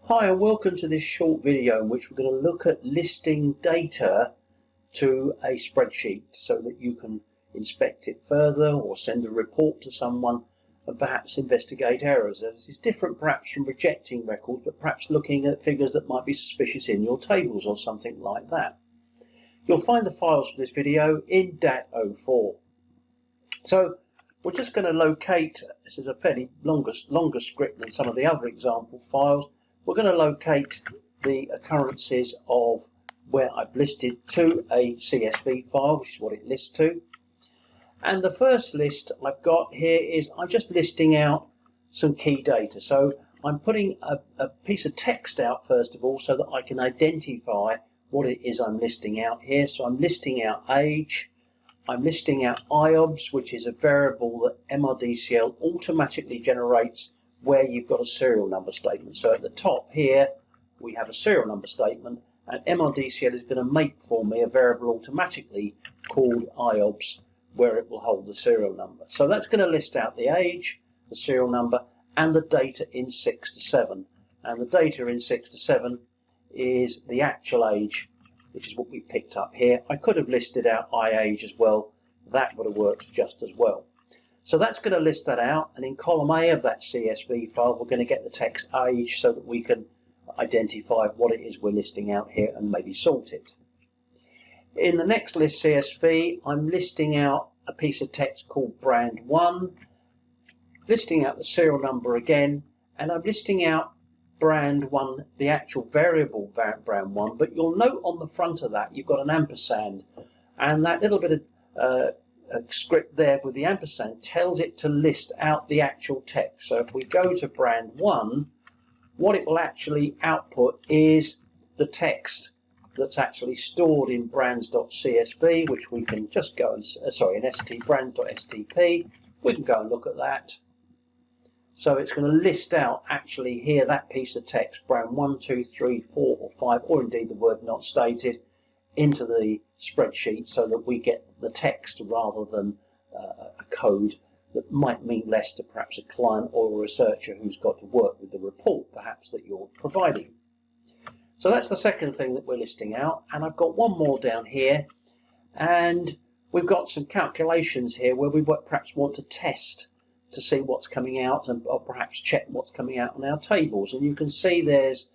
Hi and welcome to this short video in which we're going to look at listing data to a spreadsheet so that you can inspect it further or send a report to someone and perhaps investigate errors. This is different perhaps from rejecting records, but perhaps looking at figures that might be suspicious in your tables or something like that. You'll find the files for this video in DAT04. So we're just going to locate, this is a fairly longer script than some of the other example files. We're going to locate the occurrences of where I've listed to a CSV file, which is what it lists to. And the first list I've got here is I'm just listing out some key data. So I'm putting a piece of text out first of all so that I can identify what it is I'm listing out here. So I'm listing out age, I'm listing out IOBS, which is a variable that MRDCL automatically generates where you've got a serial number statement. So at the top here we have a serial number statement, and MRDCL is going to make for me a variable automatically called IOBS where it will hold the serial number. So that's going to list out the age, the serial number, and the data in 6 to 7. And the data in 6 to 7 is the actual age, which is what we picked up here. I could have listed out IAge as well. That would have worked just as well. So that's going to list that out, and in column A of that CSV file we're going to get the text age so that we can identify what it is we're listing out here and maybe sort it. In the next list CSV, I'm listing out a piece of text called brand 1, listing out the serial number again, and I'm listing out brand 1, the actual variable brand 1, but you'll note on the front of that you've got an ampersand, and that little bit of a script there with the ampersand tells it to list out the actual text. So if we go to brand 1, what it will actually output is the text that's actually stored in brands.csv, which we can just go and in brand.stp. We can go and look at that. So it's going to list out actually here that piece of text, brand 1, 2, 3, 4 or 5, or indeed the word not stated, into the spreadsheet so that we get the text rather than a code that might mean less to perhaps a client or a researcher who's got to work with the report perhaps that you're providing. So that's the second thing that we're listing out, and I've got one more down here, and we've got some calculations here where we perhaps want to test to see what's coming out or perhaps check what's coming out on our tables. And you can see there's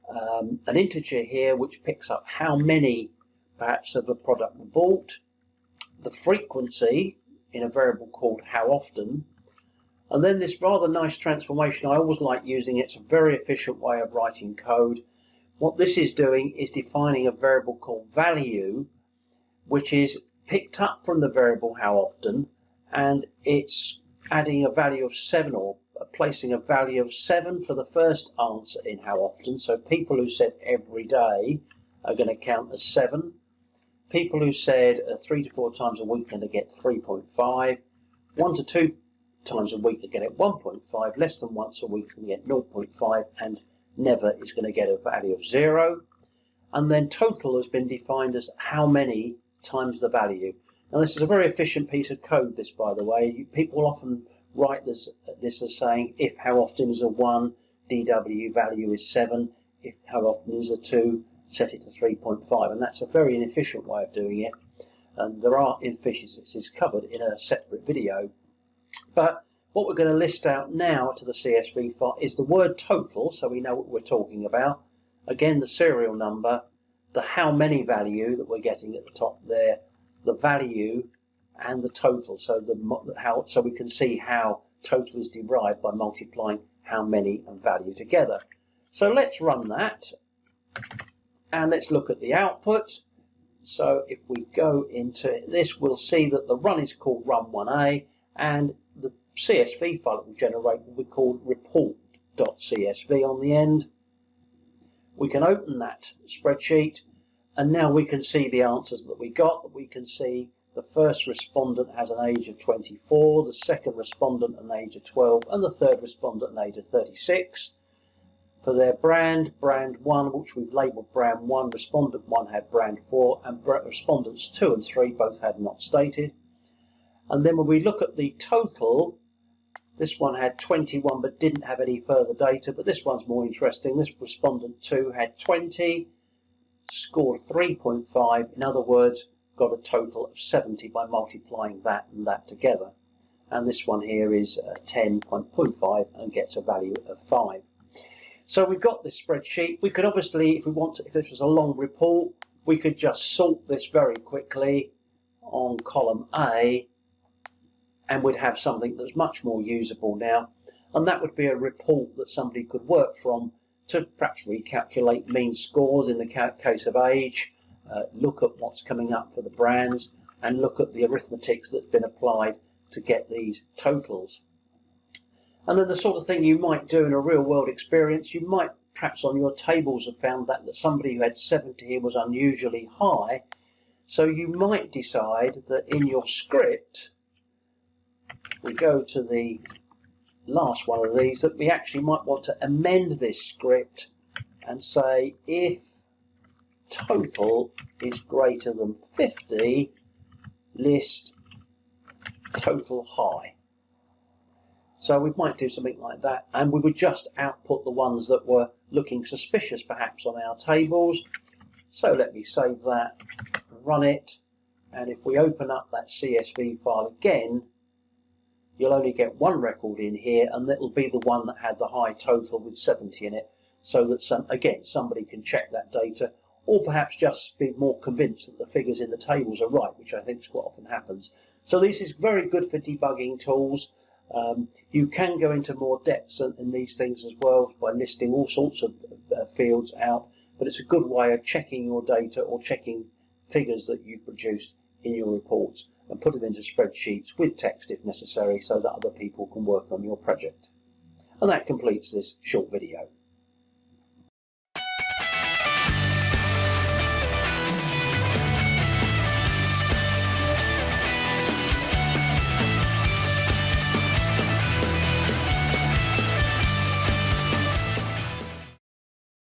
an integer here which picks up how many perhaps of a product were bought, the frequency in a variable called how often, and then this rather nice transformation. I always like using it. It's a very efficient way of writing code. What this is doing is defining a variable called value, which is picked up from the variable how often, and it's adding a value of 7 or placing a value of 7 for the first answer in how often. So people who said every day are going to count as 7. People who said 3 to 4 times a week are going to get 3.5. 1 to 2 times a week are going to get 1.5. Less than once a week are going to get 0.5, and never is going to get a value of 0. And then total has been defined as how many times the value. Now this is a very efficient piece of code, this, by the way. People often write this as saying if how often is a 1, DW value is 7. If how often is a 2, set it to 3.5, and that's a very inefficient way of doing it, and there are inefficiencies covered in a separate video. But what we're going to list out now to the CSV file is the word total, so we know what we're talking about. Again, the serial number, the how many value that we're getting at the top there, the value, and the total. So so we can see how total is derived by multiplying how many and value together. So let's run that. And let's look at the output. So if we go into this, we'll see that the run is called run1a, and the CSV file it will generate will be called report.csv on the end. We can open that spreadsheet, and now we can see the answers that we got. We can see the first respondent has an age of 24, the second respondent an age of 12, and the third respondent an age of 36. For their brand 1, which we've labelled brand 1, respondent 1 had brand 4, and respondents 2 and 3 both had not stated. And then when we look at the total, This one had 21 but didn't have any further data, but this one's more interesting. This respondent 2 had 20, scored 3.5, in other words, got a total of 70 by multiplying that and that together. And this one here is 10.5 and gets a value of 5. So we've got this spreadsheet. We could obviously, if we want to, if this was a long report, we could just sort this very quickly on column A, and we'd have something that's much more usable now, and that would be a report that somebody could work from to perhaps recalculate mean scores in the case of age, look at what's coming up for the brands, and look at the arithmetics that's been applied to get these totals. And then the sort of thing you might do in a real world experience, you might perhaps on your tables have found that somebody who had 70 here was unusually high, so you might decide that in your script, we go to the last one of these, that we actually might want to amend this script and say if total is greater than 50, list total high. So we might do something like that, and we would just output the ones that were looking suspicious perhaps on our tables. So let me save that, run it, and if we open up that CSV file again, you'll only get one record in here, and it'll be the one that had the high total with 70 in it, so that somebody can check that data, or perhaps just be more convinced that the figures in the tables are right, which I think is quite often happens. So this is very good for debugging tools. You can go into more depths in these things as well by listing all sorts of fields out, but it's a good way of checking your data or checking figures that you've produced in your reports, and put it into spreadsheets with text if necessary so that other people can work on your project. And that completes this short video.